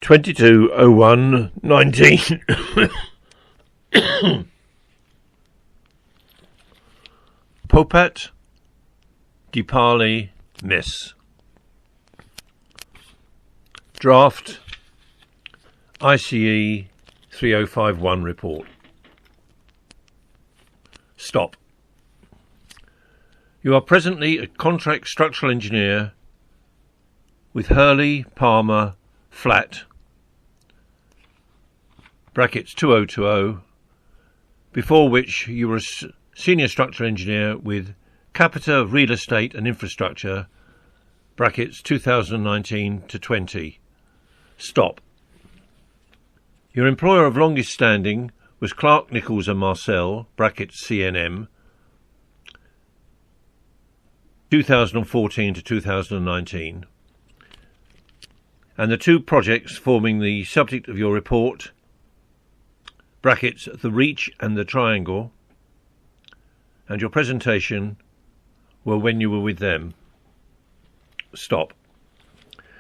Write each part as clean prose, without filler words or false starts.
220119. Popat Dipali Miss. Draft ICE3051 report. Stop. You are presently a contract structural engineer with Hurley Palmer Flat brackets 2020, before which you were a senior structural engineer with Capita Real Estate and Infrastructure brackets 2019 to 20. Stop. Your employer of longest standing was Clark Nichols and Marcel brackets CNM 2014 to 2019, and the two projects forming the subject of your report brackets the Reach and the Triangle and your presentation were when you were with them. Stop.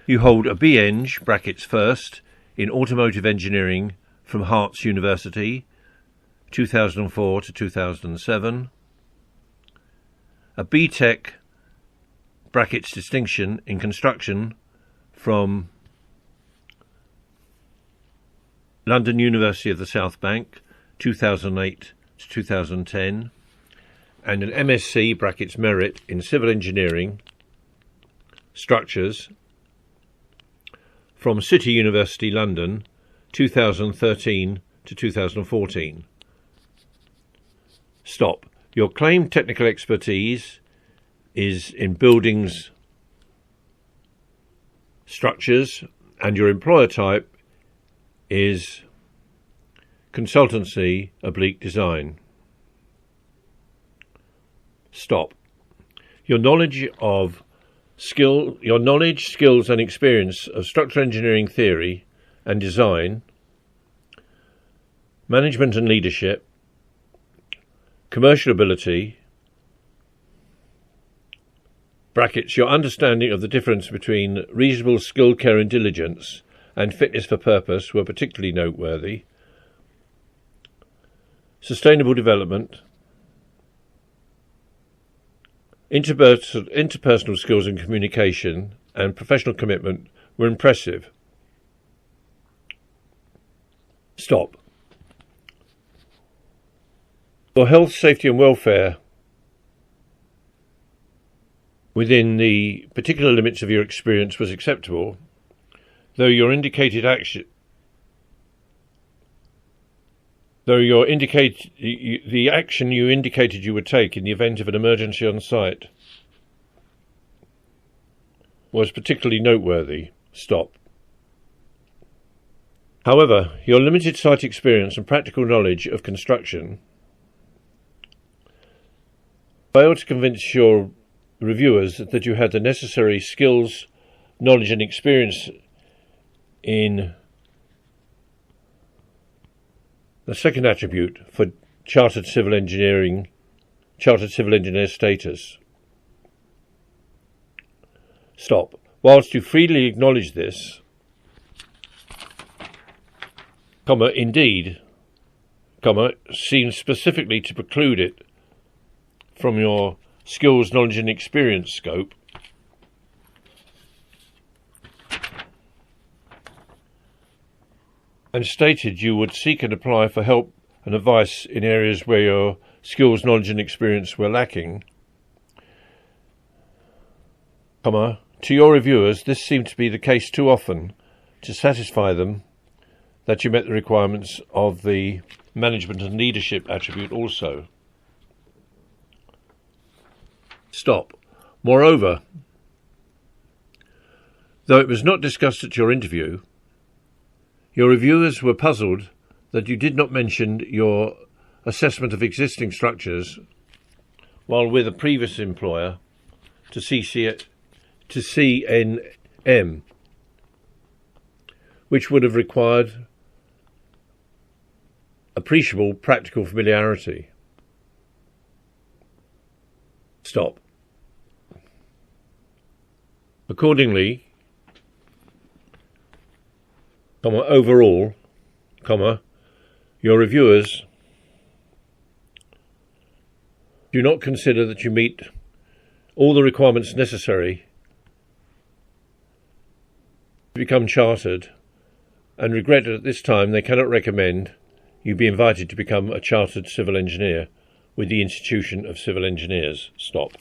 You hold a BEng brackets first in automotive engineering from Hearts University 2004 to 2007, a BTech brackets distinction in construction from London University of the South Bank 2008 to 2010, and an MSc brackets merit in civil engineering structures from City University London 2013 to 2014. Stop. Your claimed technical expertise is in buildings, structures, and your employer type is consultancy / design. Stop. Your knowledge, skills and experience of structural engineering theory and design, management and leadership, commercial ability, brackets your understanding of the difference between reasonable skill, care and diligence and fitness for purpose were particularly noteworthy. Sustainable development, interpersonal skills and communication and professional commitment were impressive. Stop. For health, safety and welfare within the particular limits of your experience was acceptable, though the action you indicated you would take in the event of an emergency on site was particularly noteworthy. Stop. However, your limited site experience and practical knowledge of construction failed to convince your reviewers that you had the necessary skills, knowledge and experience in the second attribute for chartered civil engineer status. Stop. Whilst you freely acknowledge this, indeed, seems specifically to preclude it from your skills, knowledge and experience scope, and stated you would seek and apply for help and advice in areas where your skills, knowledge and experience were lacking, to your reviewers this seemed to be the case too often to satisfy them that you met the requirements of the management and leadership attribute also. Stop. Moreover, though it was not discussed at your interview, your reviewers were puzzled that you did not mention your assessment of existing structures while with a previous employer to CNM, which would have required appreciable practical familiarity. Stop. Accordingly, overall, your reviewers do not consider that you meet all the requirements necessary to become chartered, and regret that at this time they cannot recommend you be invited to become a chartered civil engineer with the Institution of Civil Engineers. Stop.